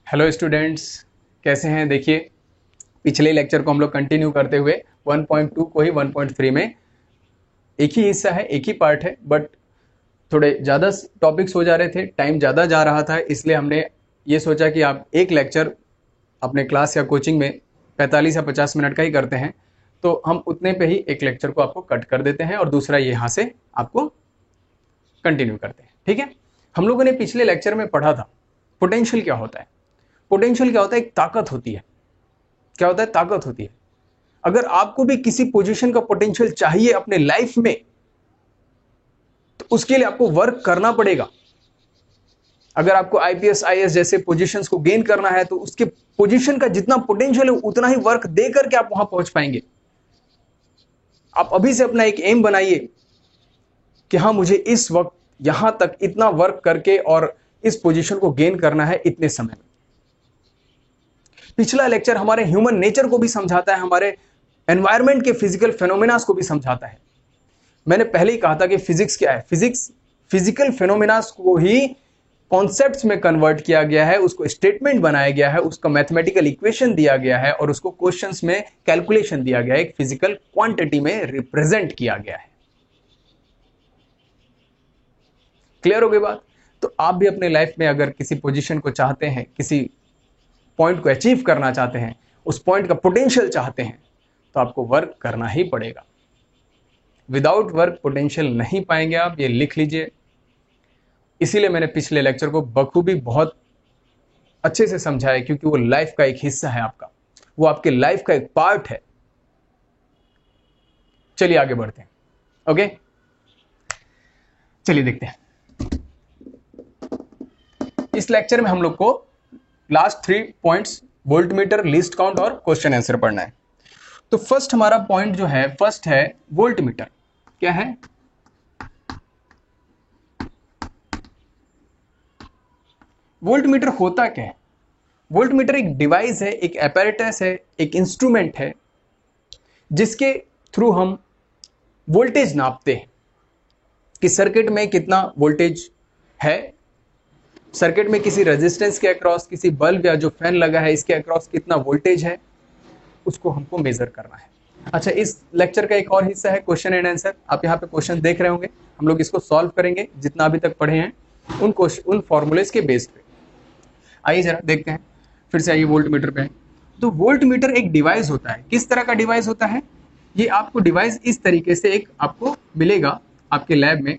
Hello students, कैसे हैं? देखिए, पिछले लेक्चर को हम लोग कंटिन्यू करते हुए 1.2 को ही 1.3 में एक ही हिस्सा है, एक ही पार्ट है, बट थोड़े ज़्यादा टॉपिक्स हो जा रहे थे, टाइम ज़्यादा जा रहा था, इसलिए हमने ये सोचा कि आप एक लेक्चर अपने क्लास या कोचिंग में 45 या 50 मिनट का ही करते हैं, तो हम उतने पे ही एक लेक्चर को आपको कट कर देते हैं और दूसरा यहाँ से आपको कंटिन्यू करते हैं। ठीक है, हम लोगों ने पिछले लेक्चर में पढ़ा था पोटेंशियल क्या होता है। पोटेंशियल क्या होता है? एक ताकत होती है। क्या होता है? ताकत होती है। अगर आपको भी किसी पोजीशन का पोटेंशियल चाहिए अपने लाइफ में, तो उसके लिए आपको वर्क करना पड़ेगा। अगर आपको आईपीएस आईएएस जैसे पोजीशंस को गेन करना है, तो उसके पोजीशन का जितना पोटेंशियल है उतना ही वर्क देकर के आप वहां पहुंच पाएंगे। आप अभी से अपना एक एम बनाइए कि हाँ, मुझे इस वक्त यहां तक इतना वर्क करके और इस पोजीशन को गेन करना है इतने समय में। पिछला लेक्चर हमारे ह्यूमन नेचर को भी समझाता है, हमारे एनवायरमेंट के फिजिकल फेनोमेनास को भी समझाता है। मैंने पहले ही कहा था कि फिजिक्स क्या है। फिजिक्स फिजिकल फेनोमेनास को ही कॉन्सेप्ट्स में कन्वर्ट किया गया है, उसको स्टेटमेंट बनाया गया है, उसका मैथमेटिकल इक्वेशन दिया गया है और उसको क्वेश्चंस में कैलकुलेशन दिया गया है, एक फिजिकल क्वांटिटी में रिप्रेजेंट किया गया है। क्लियर हो गई बात? तो आप भी अपने लाइफ में अगर किसी पोजीशन को चाहते हैं, किसी पॉइंट को अचीव करना चाहते हैं, उस पॉइंट का पोटेंशियल चाहते हैं, तो आपको वर्क करना ही पड़ेगा। विदाउट वर्क पोटेंशियल नहीं पाएंगे आप, ये लिख लीजिए। इसीलिए मैंने पिछले लेक्चर को बखूबी बहुत अच्छे से समझाया, क्योंकि वो लाइफ का एक हिस्सा है आपका, वो आपके लाइफ का एक पार्ट है। चलिए आगे बढ़ते हैं। ओके, चलिए देखते हैं। इस लेक्चर में हम लोग को last 3 points, voltmeter, least count और क्वेश्चन आंसर पढ़ना है। तो फर्स्ट हमारा पॉइंट जो है, फर्स्ट है वोल्टमीटर। क्या है? वोल्टमीटर होता क्या है? वोल्टमीटर एक डिवाइस है, एक एपैरेटस है, एक इंस्ट्रूमेंट है, जिसके थ्रू हम वोल्टेज नापते हैं कि सर्किट में कितना वोल्टेज है, सर्किट में किसी रेजिस्टेंस के अक्रॉस, किसी बल्ब या जो फैन लगा है इसके अक्रॉस कितना वोल्टेज है, उसको हमको मेजर करना है। अच्छा, इस लेक्चर का एक और हिस्सा है क्वेश्चन एंड आंसर। आप यहाँ पे क्वेश्चन देख रहे होंगे, हम लोग इसको सॉल्व करेंगे जितना अभी तक पढ़े हैं उन फॉर्मूलेज के बेस पे। आइए जरा देखते हैं, फिर से आइए वोल्टमीटर पे। तो वोल्टमीटर एक डिवाइस होता है। किस तरह का डिवाइस होता है? ये आपको डिवाइस इस तरीके से एक आपको मिलेगा आपके लैब में।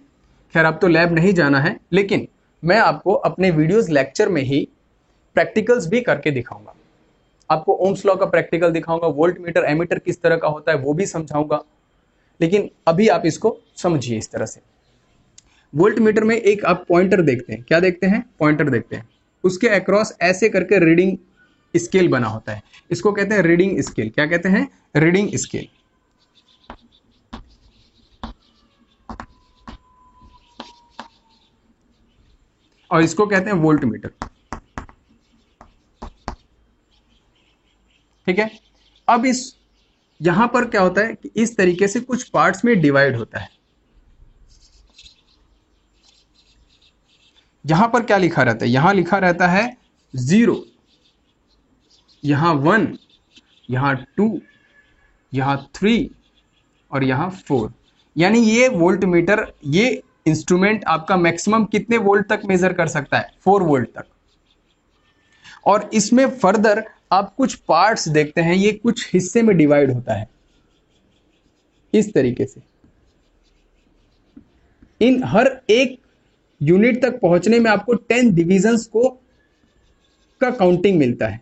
खैर, अब तो लैब नहीं जाना है, लेकिन मैं आपको अपने वीडियोस लेक्चर में ही प्रैक्टिकल्स भी करके दिखाऊंगा। आपको ओम्स लॉ का प्रैक्टिकल दिखाऊंगा, वोल्टमीटर एमीटर किस तरह का होता है वो भी समझाऊंगा। लेकिन अभी आप इसको समझिए इस तरह से। वोल्टमीटर में एक आप पॉइंटर देखते हैं। क्या देखते हैं? पॉइंटर देखते हैं। उसके अक्रॉस ऐसे करके रीडिंग स्केल बना होता है, इसको कहते हैं रीडिंग स्केल। क्या कहते हैं? Reading scale. और इसको कहते हैं वोल्टमीटर। ठीक है, अब इस यहां पर क्या होता है कि इस तरीके से कुछ पार्ट्स में डिवाइड होता है। यहां पर क्या लिखा रहता है? यहां लिखा रहता है 0, यहां 1, यहां 2, यहां 3 और यहां 4। यानी ये वोल्टमीटर, ये इंस्ट्रूमेंट आपका मैक्सिमम कितने वोल्ट तक मेजर कर सकता है? 4 वोल्ट तक। और इसमें फर्दर आप कुछ पार्ट्स देखते हैं, ये कुछ हिस्से में डिवाइड होता है इस तरीके से। इन हर एक यूनिट तक पहुंचने में आपको 10 डिविजन्स का काउंटिंग मिलता है।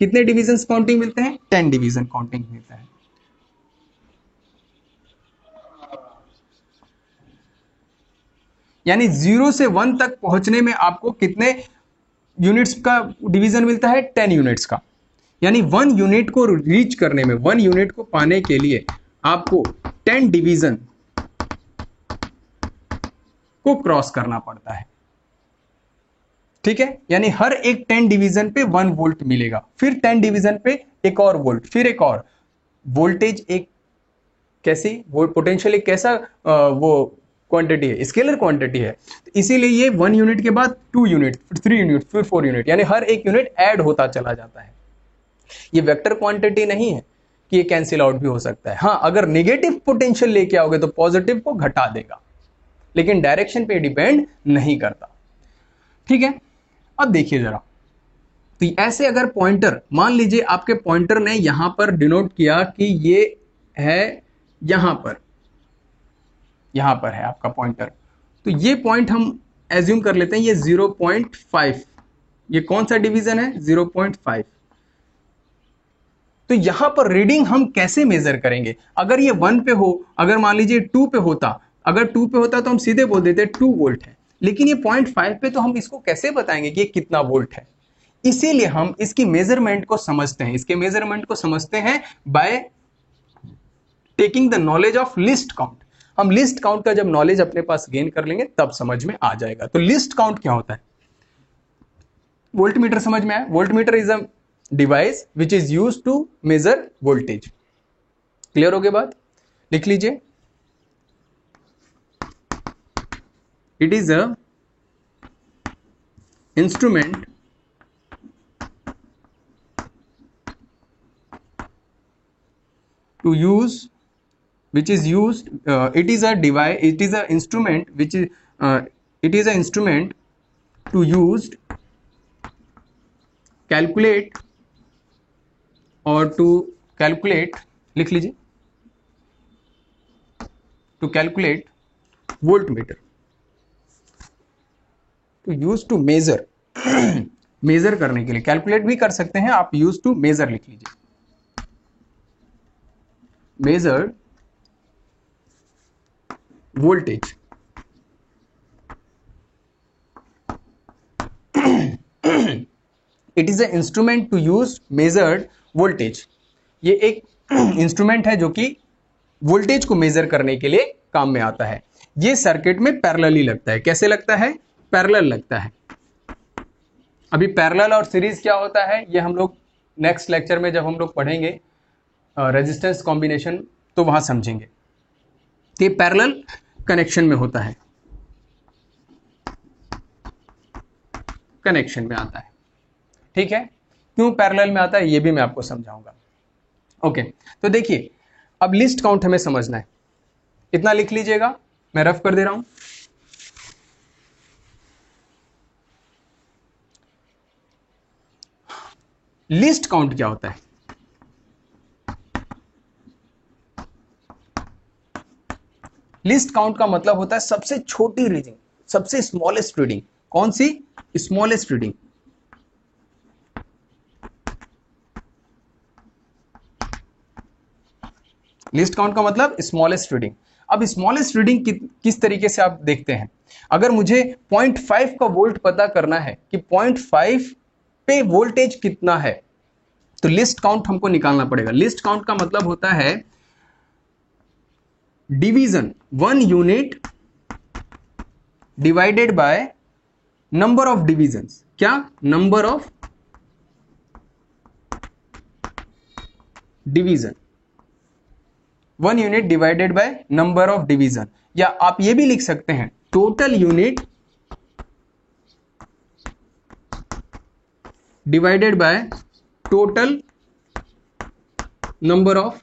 कितने डिविजन्स काउंटिंग मिलते हैं? 10 डिवीजन काउंटिंग मिलता है। यानी 0 से 1 तक पहुंचने में आपको कितने यूनिट्स का डिवीजन मिलता है? 10 यूनिट्स का। यानी 1 यूनिट को रीच करने में, 1 यूनिट को पाने के लिए आपको 10 डिवीजन को क्रॉस करना पड़ता है। ठीक है, यानी हर एक 10 डिवीजन पे 1 वोल्ट मिलेगा, फिर 10 डिवीजन पे एक और वोल्ट, फिर एक और वोल्टेज। एक कैसी वो पोटेंशियल, एक कैसा वो क्वांटिटी है, स्केलर क्वांटिटी है, तो इसीलिए ये 1 यूनिट के बाद 2 यूनिट, फिर 3 यूनिट, फिर 4 यूनिट, यानी हर एक यूनिट ऐड होता चला जाता है। ये वेक्टर क्वांटिटी नहीं है कि ये कैंसिल आउट भी हो सकता है। हाँ, अगर नेगेटिव पोटेंशियल लेके आओगे तो पॉजिटिव को घटा देगा, लेकिन डायरेक्शन पे डिपेंड नहीं करता। ठीक है, अब देखिए जरा, तो ऐसे अगर पॉइंटर, मान लीजिए आपके पॉइंटर ने यहां पर डिनोट किया कि ये है यहां पर है आपका पॉइंटर, तो ये पॉइंट हम एज्यूम कर लेते हैं ये 0.5, ये कौन सा डिवीजन है 0.5। तो यहां पर रीडिंग हम कैसे मेजर करेंगे? अगर ये 1 पे हो, अगर मान लीजिए 2 पे होता, अगर 2 पे होता तो हम सीधे बोल देते 2 वोल्ट है, लेकिन ये 0.5 पे, तो हम इसको कैसे बताएंगे कि ये कितना वोल्ट है? इसीलिए हम इसकी मेजरमेंट को समझते हैं, इसके मेजरमेंट को समझते हैं by taking the knowledge of list count. हम लिस्ट काउंट का जब नॉलेज अपने पास गेन कर लेंगे तब समझ में आ जाएगा। तो लिस्ट काउंट क्या होता है? वोल्टमीटर समझ में आया? Voltmeter is a device which is used to measure voltage. Clear हो गई बात? लिख लीजिए, it is a instrument to use, which is used, it is a device, it is a instrument which is it is a instrument to used calculate or to calculate, लिख लीजिए, to calculate voltmeter, to use to measure measure करने के लिए, calculate भी कर सकते हैं आप, यूज टू मेजर लिख लीजिए, measured voltage। It is an instrument to use measured voltage। ये एक इंस्ट्रूमेंट है जो कि वोल्टेज को मेजर करने के लिए काम में आता है। ये सर्किट में पैरेलली लगता है। कैसे लगता है? पैरेलल लगता है। अभी पैरेलल और सीरीज क्या होता है ये हम लोग नेक्स्ट लेक्चर में जब हम लोग पढ़ेंगे रेजिस्टेंस कॉम्बिनेशन तो वहां समझेंगे। तो ये पैरेलल कनेक्शन में होता है, कनेक्शन में आता है। ठीक है, क्यों पैरेलल में आता है ये भी मैं आपको समझाऊंगा। ओके, तो देखिए अब लिस्ट काउंट हमें समझना है, इतना लिख लीजिएगा, मैं रफ कर दे रहा हूं। लिस्ट काउंट क्या होता है? लिस्ट काउंट का मतलब होता है सबसे छोटी रीडिंग, सबसे स्मॉलेस्ट रीडिंग। कौन सी? Smallest reading. लिस्ट काउंट का मतलब स्मॉलेस्ट रीडिंग। अब स्मॉलेस्ट रीडिंग किस तरीके से आप देखते हैं? अगर मुझे 0.5 का वोल्ट पता करना है कि 0.5 पे वोल्टेज कितना है, तो लिस्ट काउंट हमको निकालना पड़ेगा। लिस्ट काउंट का मतलब होता है division 1 unit divided by number of divisions. क्या? Number of division. 1 unit divided by number of division, या आप ये भी लिख सकते हैं total unit divided by total number of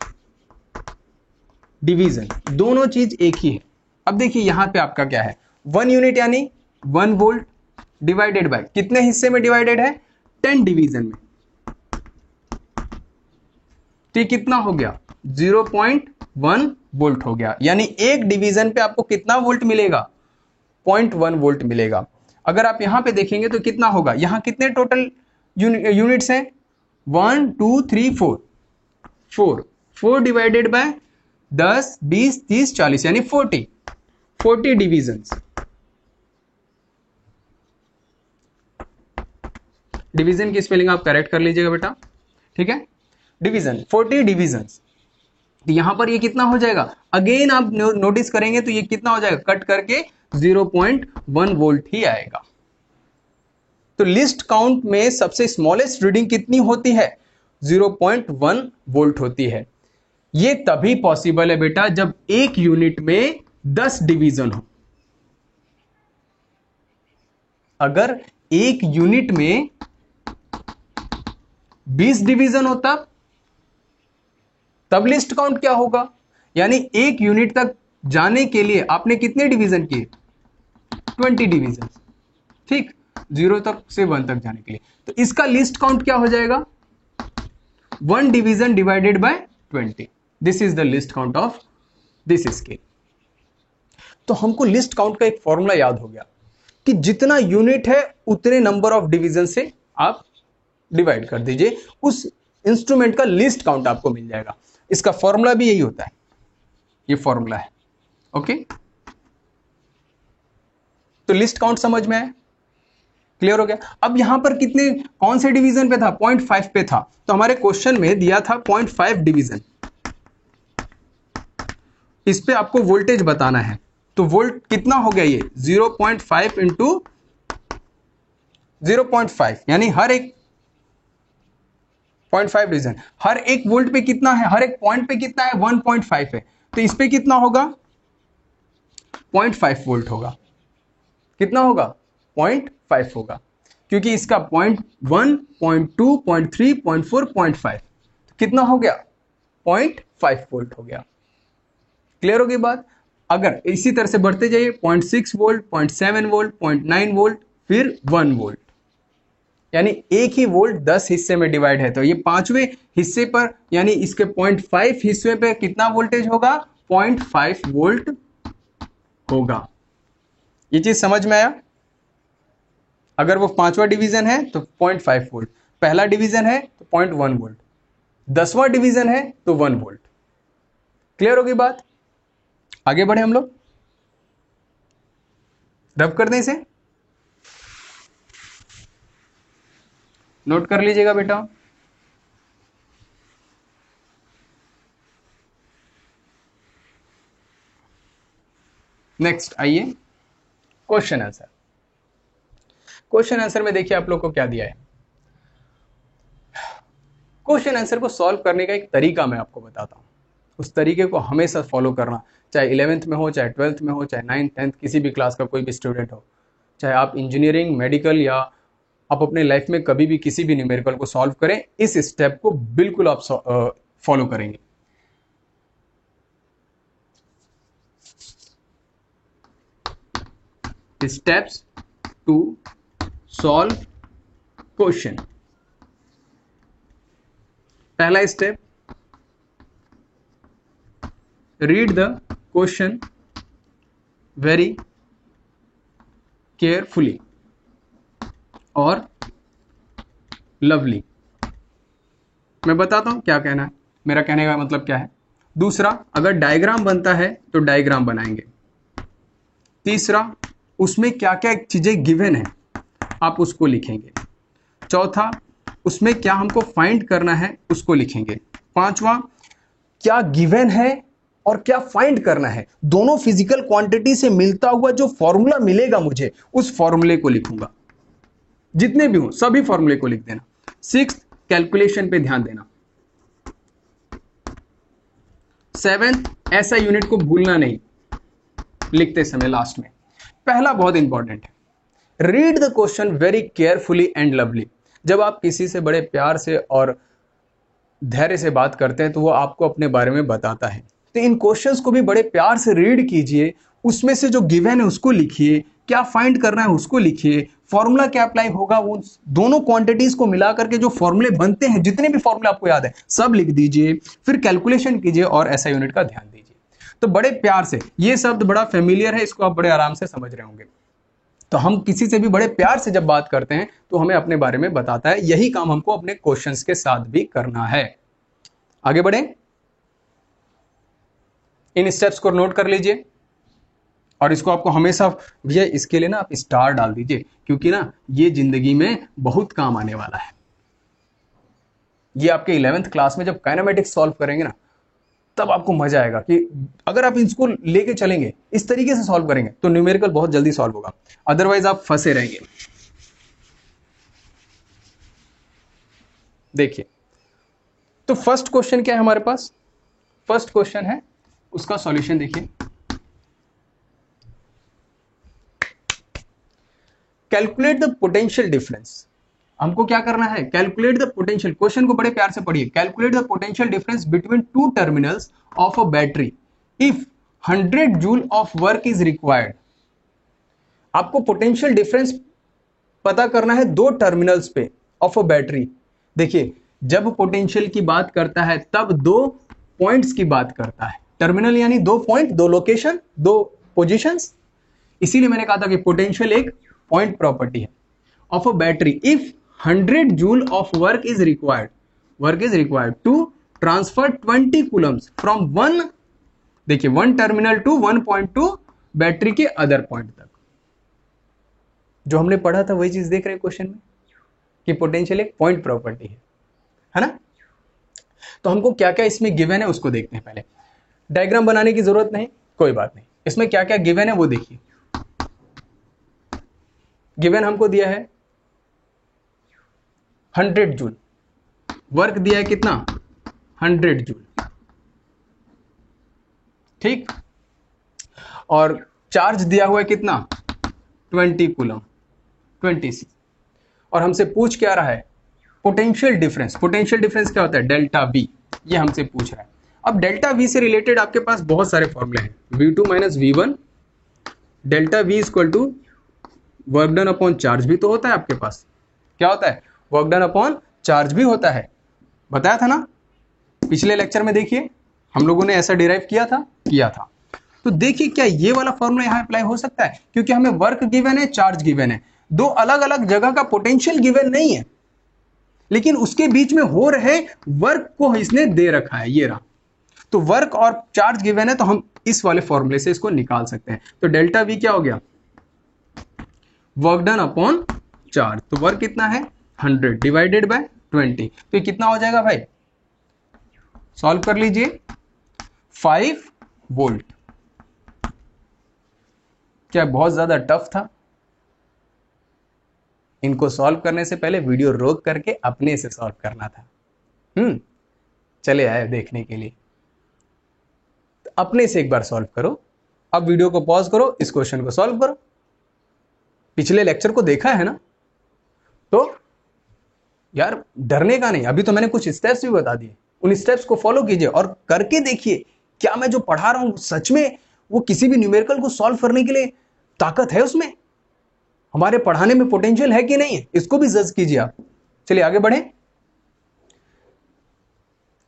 division. दोनों चीज एक ही है। अब देखिए यहां पे आपका क्या है, 1 यूनिट यानी 1 वोल्ट डिवाइडेड बाय कितने हिस्से में डिवाइडेड है? 10 डिवीजन में। तो कितना हो गया? 0.1 वोल्ट हो गया, यानी एक डिवीजन पे आपको कितना वोल्ट मिलेगा? 0.1 वोल्ट मिलेगा। अगर आप यहां पे देखेंगे तो कितना होगा? यहां कितने टोटल यूनिट्स हैं? 1 2 3 4 4 डिवाइडेड बाय 10 20 30 40 यानी 40 डिवीजन्स। डिवीजन की स्पेलिंग आप करेक्ट कर लीजिएगा बेटा, ठीक है? Division 40 divisions. तो यहां पर ये कितना हो जाएगा? अगेन आप नोटिस करेंगे तो ये कितना हो जाएगा? कट करके 0.1 वोल्ट ही आएगा। तो लिस्ट काउंट में सबसे स्मॉलेस्ट रीडिंग कितनी होती है? 0.1 वोल्ट होती है। ये तभी पॉसिबल है बेटा जब एक यूनिट में 10 डिवीजन हो। अगर एक यूनिट में 20 डिवीजन होता तब लिस्ट काउंट क्या होगा? यानी एक यूनिट तक जाने के लिए आपने कितने डिवीजन किए? 20 डिवीजन, ठीक, 0 तक से 1 तक जाने के लिए। तो इसका लिस्ट काउंट क्या हो जाएगा? 1 division divided by 20। This is the list count of this scale. तो हमको लिस्ट काउंट का एक फॉर्मूला याद हो गया कि जितना यूनिट है उतने नंबर ऑफ डिवीजन से आप डिवाइड कर दीजिए, उस इंस्ट्रूमेंट का लिस्ट काउंट आपको मिल जाएगा। इसका फॉर्मूला भी यही होता है, ये फॉर्मूला है। ओके, तो लिस्ट काउंट समझ में आया? क्लियर हो गया? अब यहां पर कितने, कौन से डिवीजन पे था? 0.5 पे था। तो हमारे क्वेश्चन में दिया था 0.5 डिवीजन, इस पे आपको वोल्टेज बताना है। तो वोल्ट कितना हो गया? ये 0.5 इंटू 0.5, यानी हर एक 0.5 डिवीजन, हर एक वोल्ट पे कितना है, हर एक पॉइंट पे कितना है? 1.5 है। तो इस पे कितना होगा? 0.5 वोल्ट होगा। कितना होगा? 0.5 होगा, क्योंकि इसका 0.1, 0.2, 0.3, 0.4, 0.5, कितना हो गया? 0.5 वोल्ट हो गया। क्लियर होगी बात? अगर इसी तरह से बढ़ते जाइए, 0.6 वोल्ट, 0.7 वोल्ट, 0.9 वोल्ट, फिर 1 वोल्ट, यानी एक ही वोल्ट 10 हिस्से में डिवाइड है। तो ये 5वें हिस्से पर, यानी इसके 0.5 हिस्से पे कितना वोल्टेज होगा? 0.5 वोल्ट होगा। ये चीज समझ में आया? अगर वो 5वां डिवीजन है तो 0.5 वोल्ट, पहला डिवीजन है तो 0.1 वोल्ट, 10वां डिवीजन है तो 1 वोल्ट। क्लियर होगी बात? आगे बढ़े हम लोग, रब कर दें, इसे नोट कर लीजिएगा बेटा। नेक्स्ट आइए, क्वेश्चन आंसर। क्वेश्चन आंसर में देखिए आप लोग को क्या दिया है। क्वेश्चन आंसर को सॉल्व करने का एक तरीका मैं आपको बताता हूं। उस तरीके को हमेशा फॉलो करना, चाहे 11th में हो, चाहे 12th में हो, चाहे 9th 10th किसी भी क्लास का कोई भी स्टूडेंट हो, चाहे आप इंजीनियरिंग, मेडिकल, या आप अपने लाइफ में कभी भी किसी भी न्यूमेरिकल को सॉल्व करें, इस स्टेप को बिल्कुल आप फॉलो करेंगे। Steps to solve question. पहला step, read the question very carefully और लवली। मैं बताता हूं क्या कहना है, मेरा कहने का मतलब क्या है। दूसरा, अगर डायग्राम बनता है तो डायग्राम बनाएंगे। तीसरा, उसमें क्या क्या चीजें गिवन है आप उसको लिखेंगे। चौथा, उसमें क्या हमको फाइंड करना है उसको लिखेंगे। पांचवा, क्या गिवन है और क्या फाइंड करना है, दोनों फिजिकल क्वांटिटी से मिलता हुआ जो फॉर्मूला मिलेगा मुझे, उस फॉर्मूले को लिखूंगा। जितने भी हो सभी फॉर्मूले को लिख देना। 6th, कैलकुलेशन पे ध्यान देना। 7th, ऐसा यूनिट को भूलना नहीं लिखते समय लास्ट में। पहला बहुत इंपॉर्टेंट है, read the question very carefully and lovely. जब आप किसी से बड़े प्यार से और धैर्य से बात करते हैं तो वो आपको अपने बारे में बताता है। तो इन क्वेश्चंस को भी बड़े प्यार से रीड कीजिए, उसमें से जो गिवन है उसको लिखिए, क्या फाइंड करना है उसको लिखिए, फॉर्मूला क्या अप्लाई होगा, वो दोनों क्वांटिटीज को मिला करके जो फॉर्मूले बनते हैं, जितने भी फॉर्मूले आपको याद है सब लिख दीजिए, फिर कैलकुलेशन कीजिए और ऐसा यूनिट का ध्यान दीजिए। तो बड़े प्यार से, ये शब्द बड़ा फेमिलियर है, इसको आप बड़े आराम से समझ रहे होंगे। तो हम किसी से भी बड़े प्यार से जब बात करते हैं तो हमें अपने बारे में बताता है। यही काम हमको अपने क्वेश्चंस के साथ भी करना है। आगे बढ़े, इन स्टेप्स को नोट कर लीजिए और इसको आपको हमेशा, भैया इसके लिए ना आप स्टार डाल दीजिए, क्योंकि ना ये जिंदगी में बहुत काम आने वाला है। ये आपके 11th क्लास में जब काइनेमेटिक्स सॉल्व करेंगे ना, तब आपको मजा आएगा कि अगर आप इसको लेके चलेंगे, इस तरीके से सॉल्व करेंगे तो न्यूमेरिकल बहुत जल्दी सॉल्व होगा, अदरवाइज आप फंसे रहेंगे। देखिए, तो फर्स्ट क्वेश्चन क्या है हमारे पास? फर्स्ट क्वेश्चन है, उसका सॉल्यूशन देखिए। Calculate the potential difference. हमको क्या करना है, कैलकुलेट द पोटेंशियल, क्वेश्चन को बड़े प्यार से पढ़िए, calculate the potential difference between two terminals of a battery if 100 joule of work is required. आपको पोटेंशियल डिफरेंस पता करना है दो टर्मिनल्स पे ऑफ अ बैटरी। देखिए, जब पोटेंशियल की बात करता है तब दो पॉइंट्स की बात करता है। टर्मिनल यानी दो पॉइंट, दो लोकेशन, दो पोजीशंस। इसीलिए मैंने कहा था कि पोटेंशियल एक पॉइंट प्रॉपर्टी है of a battery if 100 joule of work is required to transfer 20 coulombs from one, देखिए, one terminal to one point to battery के अदर पॉइंट तक। जो हमने पढ़ा था वही चीज देख रहे हैं क्वेश्चन में कि पोटेंशियल एक पॉइंट प्रॉपर्टी है ना। तो हमको क्या क्या इसमें गिवन है उसको देखते हैं। पहले डायग्राम बनाने की जरूरत नहीं, कोई बात नहीं। इसमें क्या क्या गिवन है वो देखिए। गिवन हमको दिया है 100 जूल, वर्क दिया है कितना, 100 जूल, ठीक, और चार्ज दिया हुआ है कितना, 20 कूलम, 20 सी। और हमसे पूछ क्या रहा है, पोटेंशियल डिफरेंस। पोटेंशियल डिफरेंस क्या होता है, डेल्टा वी, ये हमसे पूछ रहा है। अब डेल्टा वी से रिलेटेड आपके पास बहुत सारे फॉर्मूले हैं। V2 minus V1, delta V equal to work done upon charge भी तो होता है आपके पास। क्या होता है, वर्क डन अपॉन चार्ज भी होता है, बताया था ना पिछले लेक्चर में। देखिए हम लोगों ने ऐसा डिराइव किया था। तो देखिए क्या ये वाला फॉर्मूला यहां अप्लाई हो सकता है, क्योंकि हमें वर्क गिवन है, चार्ज गिवन है, दो अलग अलग जगह का पोटेंशियल गिवन नहीं है, लेकिन उसके बीच में हो रहे वर्क को इसने दे रखा है, ये रहा। तो वर्क और चार्ज गिवन है, तो हम इस वाले फॉर्मूले से इसको निकाल सकते हैं। तो डेल्टा वी क्या हो गया, वर्क डन अपॉन चार्ज। तो वर्क कितना है, 100 डिवाइडेड बाय 20। तो ये कितना हो जाएगा भाई, सॉल्व कर लीजिए, 5 वोल्ट। क्या बहुत ज्यादा टफ था? इनको सॉल्व करने से पहले वीडियो रोक करके अपने से सॉल्व करना था। चले आए देखने के लिए, तो अपने से एक बार सॉल्व करो। अब वीडियो को पॉज करो, इस क्वेश्चन को सॉल्व करो। पिछले लेक्चर को देखा है ना, तो यार डरने का नहीं। अभी तो मैंने कुछ स्टेप्स भी बता दिए, उन स्टेप्स को फॉलो कीजिए और करके देखिए क्या मैं जो पढ़ा रहा हूं सच में वो किसी भी न्यूमेरिकल को सॉल्व करने के लिए ताकत है उसमें, हमारे पढ़ाने में पोटेंशियल है कि नहीं है, इसको भी जज कीजिए आप। चलिए आगे बढ़े,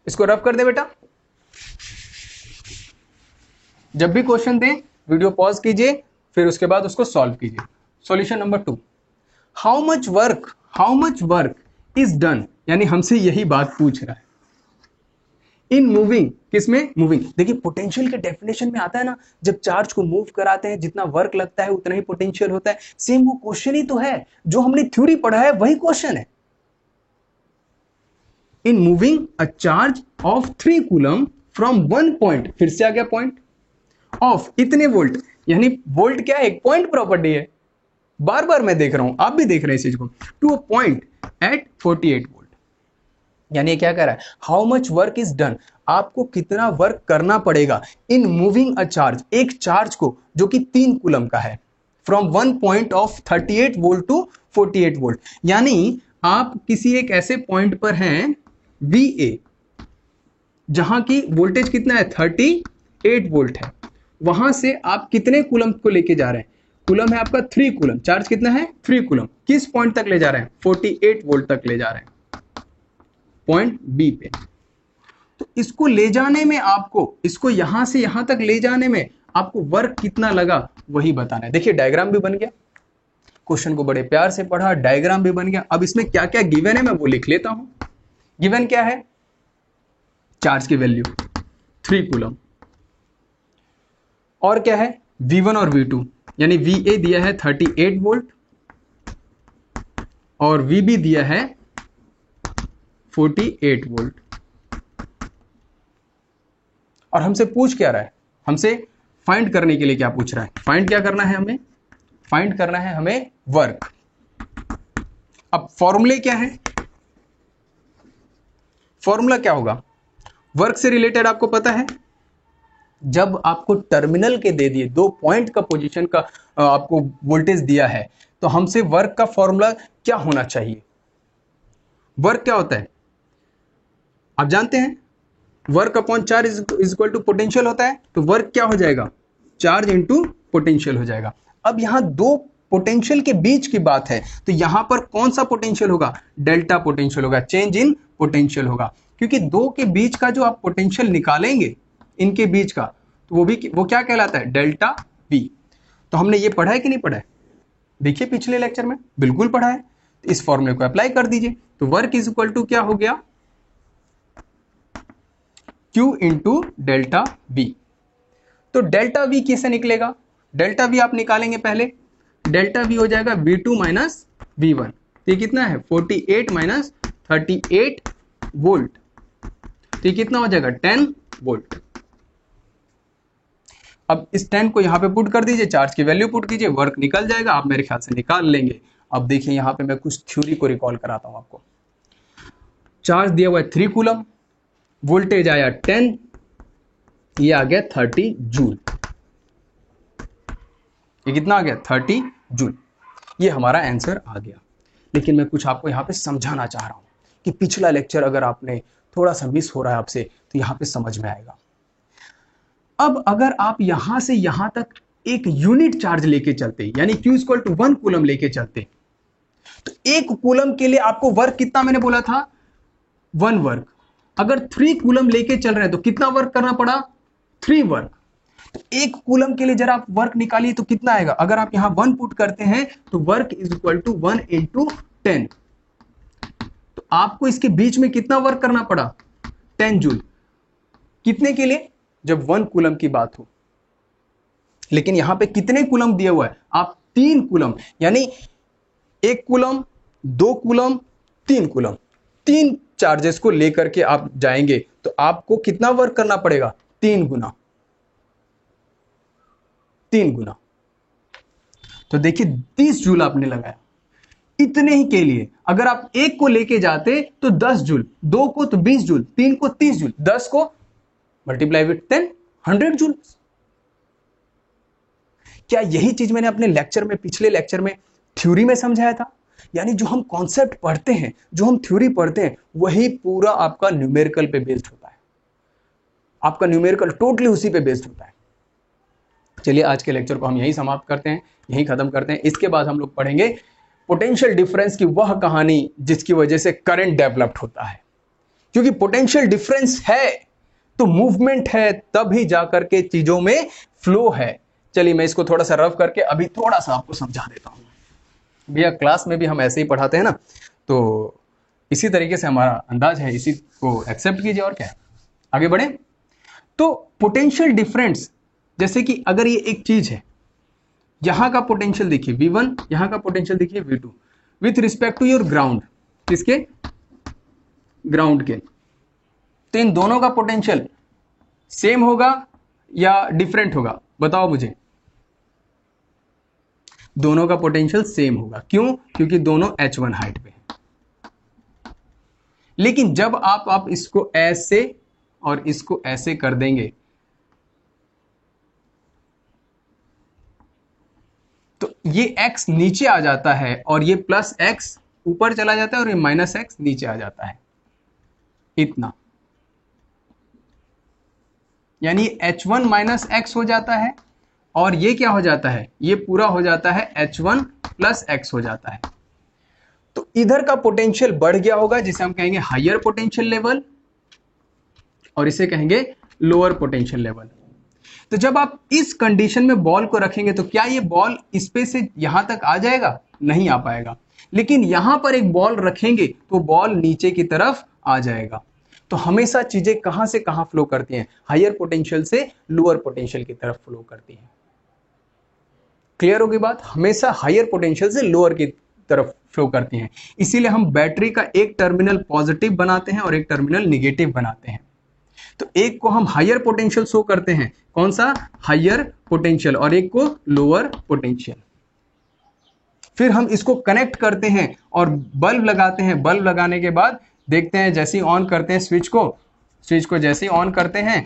इसको रफ कर दे बेटा। जब भी क्वेश्चन दें वीडियो पॉज कीजिए, फिर उसके बाद उसको सॉल्व कीजिए। Solution number 2, how much work is done, यानी हमसे यही बात पूछ रहा है इन मूविंग, किसमें, मूविंग। देखिए पोटेंशियल के डेफिनेशन में आता है ना, जब चार्ज को मूव कराते हैं जितना वर्क लगता है उतना ही पोटेंशियल होता है। सेम वो क्वेश्चन ही तो है जो हमने थ्योरी पढ़ा है, वही क्वेश्चन है। इन moving a charge of 3 coulomb from one point, फिर से आ गया पॉइंट, ऑफ इतने वोल्ट, यानी वोल्ट क्या है, एक पॉइंट प्रॉपर्टी है। बार बार मैं देख रहा हूं, आप भी देख रहे हैं इस चीज को, to a point at 48 volt. यानी क्या कह रहा है, how much work is done, आपको कितना वर्क करना पड़ेगा इन मूविंग अ चार्ज, एक चार्ज को जो कि 3 कूलम का है, from one point of 38 volt to 48 volt. यानी आप किसी एक ऐसे पॉइंट पर हैं VA, जहां की वोल्टेज कितना है, 38 वोल्ट है। वहां से आप कितने कूलम को लेके जा रहे हैं, कूलम है आपका 3 कूलम, चार्ज कितना है 3 कूलम, किस पॉइंट तक ले जा रहे हैं, 48 वोल्ट तक ले जा रहे हैं, पॉइंट B पे। तो इसको ले जाने में आपको, इसको यहां से यहां तक ले जाने में आपको वर्क कितना लगा वही बताना है। देखिए डायग्राम भी बन गया, क्वेश्चन को बड़े प्यार से पढ़ा, डायग्राम भी बन गया। अब इसमें क्या क्या गिवन है मैं वो लिख लेता हूं। गिवन क्या है, चार्ज की वैल्यू 3 कूलम, और क्या है V1 और V2, यानी VA दिया है 38 वोल्ट और VB दिया है 48 वोल्ट। और हमसे पूछ क्या रहा है, हमसे फाइंड करने के लिए क्या पूछ रहा है, फाइंड क्या करना है हमें, फाइंड करना है हमें वर्क। अब फॉर्मूले क्या है, फॉर्मूला क्या होगा, वर्क से रिलेटेड आपको पता है, जब आपको टर्मिनल के दे दिए, 2 पॉइंट का पोजीशन का आपको वोल्टेज दिया है, तो हमसे वर्क का फॉर्मूला क्या होना चाहिए? वर्क क्या होता है आप जानते हैं, work upon charge is equal to potential होता है। तो वर्क क्या हो जाएगा? चार्ज इंटू पोटेंशियल हो जाएगा। अब यहां 2 पोटेंशियल के बीच की बात है, तो यहां पर कौन सा पोटेंशियल होगा? डेल्टा पोटेंशियल होगा, चेंज इन पोटेंशियल होगा, क्योंकि 2 के बीच का जो आप पोटेंशियल निकालेंगे इनके बीच का, तो वो क्या कहलाता है? Delta we. तो हमने ये पढ़ा है कि नहीं पढ़ा है? देखिए पिछले लेक्चर में बिल्कुल पढ़ा है। तो इस फॉर्मूले को अप्लाई कर दीजिए, तो वर्क इज इक्वल टू क्या हो गया? Q into delta we. तो डेल्टा वी कैसे निकलेगा? डेल्टा वी आप निकालेंगे पहले, डेल्टा वी हो जाएगा V2 माइनस V1। तो ये कितना है? 48 माइनस 38 वोल्ट। तो ये कितना हो जाएगा? 10 वोल्ट। अब इस 10 को यहां पे पुट कर दीजिए, चार्ज की वैल्यू पुट कीजिए, वर्क निकल जाएगा, आप मेरे ख्याल से निकाल लेंगे। अब देखिए यहां पे मैं कुछ थ्योरी को रिकॉल कराता हूं आपको। चार्ज दिया हुआ है 3 कूलम, वोल्टेज आया 10, ये आ गया 30 जूल। ये कितना आ गया? 30 जूल। ये हमारा आंसर आ गया। लेकिन मैं कुछ आपको यहां पे समझाना चाह रहा हूं कि पिछला लेक्चर अगर आपने थोड़ा सा मिस हो रहा है आपसे, तो यहां पे समझ में आएगा। अब अगर आप यहां से यहां तक एक यूनिट चार्ज लेके चलते, यानी Q इक्वल टू 1 कूलम लेके चलते, तो 1 कूलम के लिए आपको वर्क कितना मैंने बोला था? 1 वर्क। अगर 3 कूलम लेके चल रहे हैं तो कितना वर्क करना पड़ा? 3 वर्क। तो 1 कूलम के लिए जरा आप वर्क निकालिए तो कितना आएगा? अगर आप यहां 1 पुट करते हैं तो work is equal to 1 into 10। तो आपको इसके बीच में कितना वर्क करना पड़ा? 10 जूल। कितने के लिए? जब 1 कूलम की बात हो। लेकिन यहां पे कितने कूलम दिया हुआ है? आप 3 कूलम, यानी 1 कूलम, 2 कूलम, 3 कूलम, 3 चार्जेस को लेकर के आप जाएंगे तो आपको कितना वर्क करना पड़ेगा? 3 गुना। तो देखिए 30 जूल आपने लगाया इतने ही के लिए। अगर आप 1 को लेके जाते तो 10 जूल, 2 को तो 20 जूल, 3 को 30 जूल, 10 को मल्टीप्लाई विथ 10, 100 जूल। क्या यही चीज मैंने अपने लेक्चर में, पिछले लेक्चर में थ्योरी में समझाया था? यानी जो हम कॉन्सेप्ट पढ़ते हैं, जो हम थ्योरी पढ़ते हैं, वही पूरा आपका न्यूमेरिकल पे बेस्ड होता है। आपका न्यूमेरिकल टोटली उसी पे बेस्ड होता है। चलिए आज के लेक्चर को हम यही समाप्त करते हैं, यही खत्म करते हैं। इसके बाद हम लोग पढ़ेंगे पोटेंशियल डिफरेंस की वह कहानी जिसकी वजह से करंट डेवलप्ड होता है। क्योंकि पोटेंशियल डिफरेंस है तो मूवमेंट है, तभी जाकर के चीजों में फ्लो है। चलिए मैं इसको थोड़ा सा रफ करके अभी थोड़ा सा आपको समझा देता हूं। भैया क्लास में भी हम ऐसे ही पढ़ाते हैं ना, तो इसी तरीके से हमारा अंदाज है, इसी को एक्सेप्ट कीजिए और क्या है। आगे बढ़े तो पोटेंशियल डिफरेंस, जैसे कि अगर ये एक चीज है, यहां का पोटेंशियल देखिए V1, यहां का पोटेंशियल देखिए V2 with respect to your ground, किसके? ग्राउंड के। तो इन दोनों का पोटेंशियल सेम होगा या डिफरेंट होगा? बताओ मुझे। दोनों का पोटेंशियल सेम होगा। क्यों? क्योंकि दोनों h1 हाइट पे हैं। लेकिन जब आप इसको ऐसे और इसको ऐसे कर देंगे तो ये x नीचे आ जाता है और ये प्लस x ऊपर चला जाता है और ये माइनस x नीचे आ जाता है, इतना। यानी h1 माइनस x हो जाता है और ये क्या हो जाता है? ये पूरा हो जाता है h1 प्लस x हो जाता है। तो इधर का पोटेंशियल बढ़ गया होगा, जिसे हम कहेंगे हायर पोटेंशियल लेवल, और इसे कहेंगे लोअर पोटेंशियल लेवल। तो जब आप इस कंडीशन में बॉल को रखेंगे तो क्या ये बॉल इस पे से यहां तक आ जाएगा? नहीं आ पाएगा। लेकिन यहां पर एक बॉल रखेंगे तो बॉल नीचे की तरफ आ जाएगा। तो हमेशा चीजें कहां से कहां फ्लो करती हैं? हायर पोटेंशियल से लोअर पोटेंशियल की तरफ फ्लो करती हैं। क्लियर होगी बात? हमेशा हायर पोटेंशियल से लोअर की तरफ फ्लो करती हैं। इसीलिए हम बैटरी का एक टर्मिनल पॉजिटिव बनाते हैं और एक टर्मिनल निगेटिव बनाते हैं। तो एक को हम हायर पोटेंशियल शो करते हैं, कौन सा? हायर पोटेंशियल, और एक को लोअर पोटेंशियल। फिर हम इसको कनेक्ट करते हैं और बल्ब लगाते हैं। बल्ब लगाने के बाद देखते हैं, जैसे ही ऑन करते हैं स्विच को जैसे ही ऑन करते हैं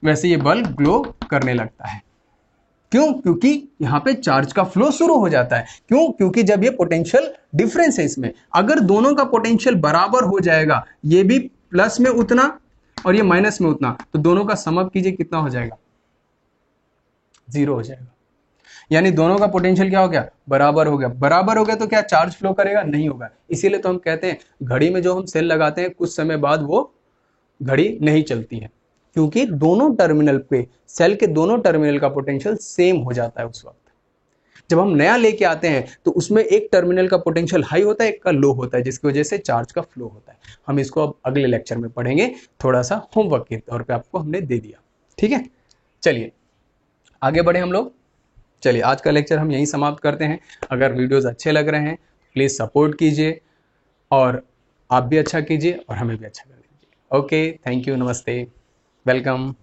वैसे ये बल्ब ग्लो करने लगता है। क्यों? क्योंकि यहां पे चार्ज का फ्लो शुरू हो जाता है। क्यों? क्योंकि जब ये पोटेंशियल डिफरेंस है इसमें, अगर दोनों का पोटेंशियल बराबर हो जाएगा, ये भी प्लस में उतना और ये माइनस में उतना, तो दोनों का सम अप कीजिए, कितना हो जाएगा? 0 हो जाएगा। यानी दोनों का पोटेंशियल क्या हो गया? बराबर हो गया। बराबर हो गया तो क्या चार्ज फ्लो करेगा? नहीं होगा। इसीलिए तो हम कहते हैं घड़ी में जो हम सेल लगाते हैं कुछ समय बाद वो घड़ी नहीं चलती है, क्योंकि दोनों टर्मिनल पे, सेल के दोनों टर्मिनल का पोटेंशियल सेम हो जाता है उस वक्त। जब हम नया लेके आते हैं तो उसमें एक टर्मिनल का पोटेंशियल हाई होता है, एक का लो होता है, जिसकी वजह से चार्ज का फ्लो होता है। हम इसको अब अगले लेक्चर में पढ़ेंगे, थोड़ा सा होमवर्क के तौर पे आपको हमने दे दिया। ठीक है, चलिए आगे बढ़े हम लोग। चलिए आज का लेक्चर हम यहीं समाप्त करते हैं। अगर वीडियोस अच्छे लग रहे हैं प्लीज़ सपोर्ट कीजिए, और आप भी अच्छा कीजिए और हमें भी अच्छा कर दीजिए। ओके, थैंक यू, नमस्ते, वेलकम।